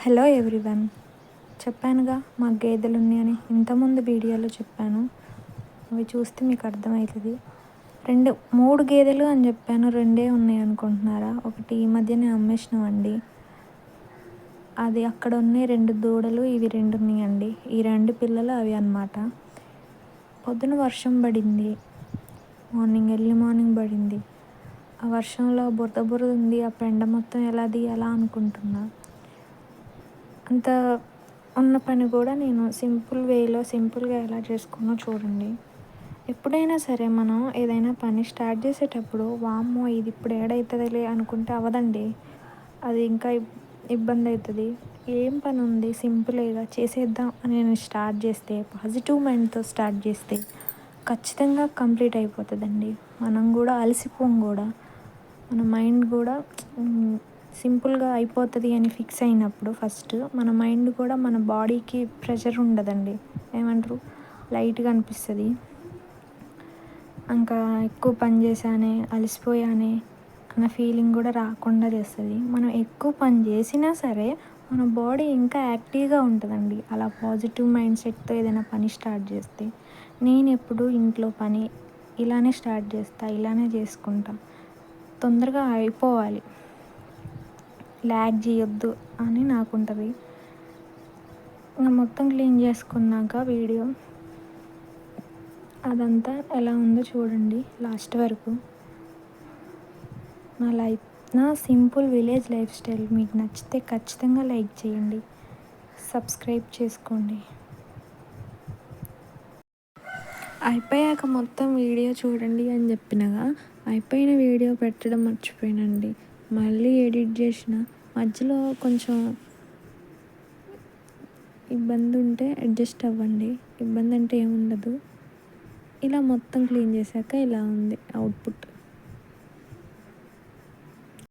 Hello everyone. చెప్పానుగా మాకు గేదెలు ఉన్నాయని, ఇంతకుముందు వీడియోలో చెప్పాను. అవి చూస్తే మీకు అర్థమవుతుంది. 3 గేదెలు అని చెప్పాను, 2 ఉన్నాయి అనుకుంటున్నారా? ఒకటి ఈ మధ్యనే అమ్మేసినామండి. అది అక్కడ ఉన్నాయి 2 దూడలు, ఇవి 2 ఉన్నాయండి. ఈ 2 పిల్లలు అవి అన్నమాట. పొద్దున వర్షం పడింది, ఎర్లీ మార్నింగ్ పడింది. ఆ వర్షంలో బురద బురద ఉంది, ఆ పెండ మొత్తం ఎలా తీయాలా అనుకుంటున్నా. అంత ఉన్న పని కూడా నేను సింపుల్గా ఎలా చేసుకున్నా చూడండి. ఎప్పుడైనా సరే మనం ఏదైనా పని స్టార్ట్ చేసేటప్పుడు వామ్మో ఇది ఇప్పుడు ఏడవుతుందిలే అనుకుంటే అవ్వదండి. అది ఇంకా ఇబ్బంది అవుతుంది. ఏం పని ఉంది, సింపుల్గా చేసేద్దాం అని నేను స్టార్ట్ చేస్తే, పాజిటివ్ మైండ్తో స్టార్ట్ చేస్తే ఖచ్చితంగా కంప్లీట్ అయిపోతుందండి. మనం కూడా అలసిపోం కూడా, మన మైండ్ కూడా సింపుల్గా అయిపోతుంది అని ఫిక్స్ అయినప్పుడు ఫస్ట్ మన మైండ్ కూడా మన బాడీకి ప్రెషర్ ఉండదండి. ఏమంటారు, లైట్గా అనిపిస్తుంది. ఇంకా ఎక్కువ పని చేశానే, అలసిపోయానే అన్న ఫీలింగ్ కూడా రాకుండా చేస్తుంది. మనం ఎక్కువ పని చేసినా సరే మన బాడీ ఇంకా యాక్టివ్గా ఉంటుందండి, అలా పాజిటివ్ మైండ్ సెట్తో ఏదైనా పని స్టార్ట్ చేస్తే. నేను ఎప్పుడు ఇంట్లో పని ఇలానే స్టార్ట్ చేస్తా, ఇలానే చేసుకుంటా. తొందరగా అయిపోవాలి, ల్యాగ్ చేయొద్దు అని నాకు ఉంటుంది. ఇంకా మొత్తం క్లీన్ చేసుకున్నాక వీడియో అదంతా ఎలా ఉందో చూడండి లాస్ట్ వరకు. నా సింపుల్ విలేజ్ లైఫ్ స్టైల్ మీకు నచ్చితే ఖచ్చితంగా లైక్ చేయండి, సబ్స్క్రైబ్ చేసుకోండి. అయిపోయాక మొత్తం వీడియో చూడండి అని చెప్పినగా, అయిపోయిన వీడియో పెట్టడం మర్చిపోయానండి. మళ్ళీ ఎడిట్ చేసిన మధ్యలో కొంచెం ఇబ్బంది ఉంటే అడ్జస్ట్ అవ్వండి. ఇబ్బంది అంటే ఏముండదు. ఇలా మొత్తం క్లీన్ చేశాక ఇలా ఉంది అవుట్పుట్.